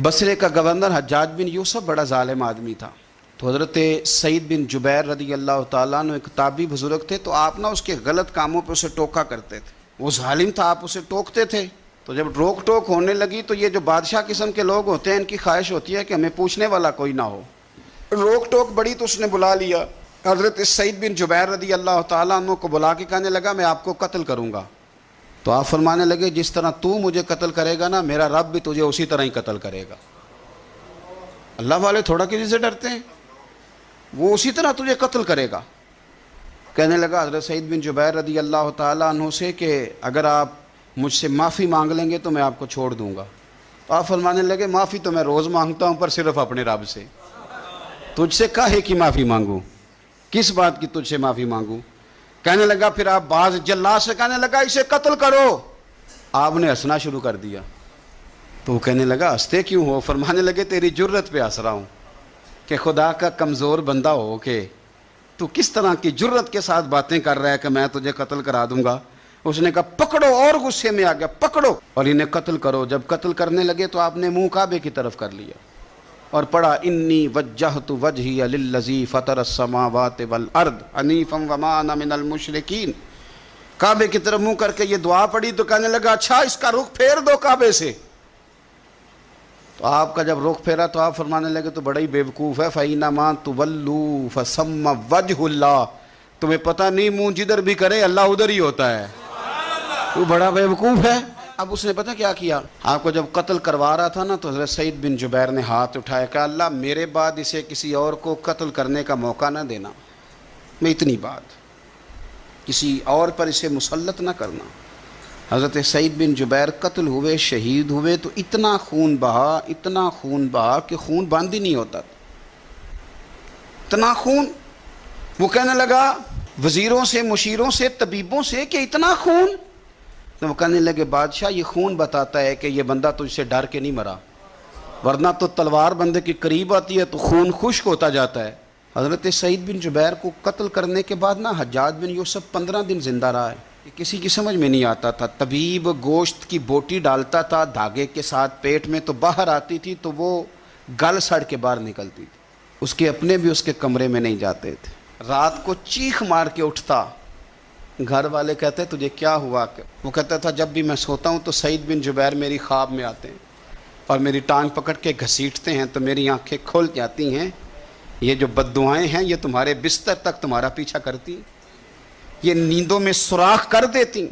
بصرے کا گورنر حجاج بن یوسف بڑا ظالم آدمی تھا، تو حضرت سعید بن جبیر رضی اللہ تعالیٰ عنہ ایک تابعی بزرگ تھے، تو آپ اس کے غلط کاموں پہ اسے ٹوکا کرتے تھے۔ وہ ظالم تھا، آپ اسے ٹوکتے تھے، تو جب روک ٹوک ہونے لگی تو یہ جو بادشاہ قسم کے لوگ ہوتے ہیں ان کی خواہش ہوتی ہے کہ ہمیں پوچھنے والا کوئی نہ ہو۔ روک ٹوک بڑی تو اس نے بلا لیا حضرت سعید بن جبیر رضی اللہ تعالیٰ عنہ کو، بلا کے کہنے لگا میں آپ کو قتل کروں گا۔ تو آپ فرمانے لگے جس طرح تو مجھے قتل کرے گا نا، میرا رب بھی تجھے اسی طرح ہی قتل کرے گا۔ اللہ والے تھوڑا کسی سے ڈرتے ہیں، وہ اسی طرح تجھے قتل کرے گا۔ کہنے لگا حضرت سعید بن جبیر رضی اللہ تعالیٰ عنہ سے کہ اگر آپ مجھ سے معافی مانگ لیں گے تو میں آپ کو چھوڑ دوں گا۔ تو آپ فرمانے لگے معافی تو میں روز مانگتا ہوں، پر صرف اپنے رب سے، تجھ سے کاہے کی معافی مانگوں، کس بات کی تجھ سے معافی مانگوں؟ کہنے لگا پھر آپ باز جلاد سے کہنے لگا اسے قتل کرو۔ آپ نے ہنسنا شروع کر دیا، تو وہ کہنے لگا ہنستے کیوں ہو؟ فرمانے لگے تیری جرت پہ ہنس رہا ہوں کہ خدا کا کمزور بندہ ہو کے تو کس طرح کی جرت کے ساتھ باتیں کر رہا ہے کہ میں تجھے قتل کرا دوں گا۔ اس نے کہا پکڑو، اور غصے میں آ گیا، پکڑو اور انہیں قتل کرو۔ جب قتل کرنے لگے تو آپ نے منہ کعبے کی طرف کر لیا اور پڑھا انی وجہت وجہی للذی فطر السماوات والارض حنیفا وما انا من المشرکین۔ کعبے کی طرف منہ کر کے یہ دعا پڑھی تو کہنے لگا اچھا اس کا رخ پھیر دو کعبے سے۔ تو آپ کا جب رخ پھیرا تو آپ فرمانے لگے تو بڑا ہی بیوقوف ہے، فَإِنَّمَا تُوَلُّوا فَثَمَّ وَجْهُ اللَّهِ، تمہیں پتہ نہیں منہ جدھر بھی کرے اللہ ادھر ہی ہوتا ہے، وہ بڑا بیوقوف ہے۔ اب اس نے پتہ کیا کیا؟ آپ کو جب قتل کروا رہا تھا نا تو حضرت سعید بن جبیر نے ہاتھ اٹھایا کہ اللہ میرے بعد اسے کسی اور کو قتل کرنے کا موقع نہ دینا، میں اتنی بات کسی اور پر اسے مسلط نہ کرنا۔ حضرت سعید بن جبیر قتل ہوئے، شہید ہوئے تو اتنا خون بہا، اتنا خون بہا کہ خون بند ہی نہیں ہوتا، اتنا خون۔ وہ کہنے لگا وزیروں سے، مشیروں سے، طبیبوں سے کہ اتنا خون؟ تو وہ کہنے لگے بادشاہ یہ خون بتاتا ہے کہ یہ بندہ تجھ سے ڈر کے نہیں مرا، ورنہ تو تلوار بندے کے قریب آتی ہے تو خون خشک ہوتا جاتا ہے۔ حضرت سعید بن جبیر کو قتل کرنے کے بعد نا حجاج بن یوسف 15 دن زندہ رہا ہے۔ کسی کی سمجھ میں نہیں آتا تھا، طبیب گوشت کی بوٹی ڈالتا تھا دھاگے کے ساتھ پیٹ میں، تو باہر آتی تھی تو وہ گل سڑ کے باہر نکلتی تھی، اس کے اپنے بھی اس کے کمرے میں نہیں جاتے تھے۔ رات کو چیخ مار کے اٹھتا، گھر والے کہتے تجھے کیا ہوا؟ وہ کہتا تھا جب بھی میں سوتا ہوں تو سعید بن جبیر میری خواب میں آتے ہیں اور میری ٹانگ پکڑ کے گھسیٹتے ہیں تو میری آنکھیں کھل جاتی ہیں، یہ جو بد دعائیں ہیں یہ تمہارے بستر تک تمہارا پیچھا کرتی، یہ نیندوں میں سوراخ کر دیتی۔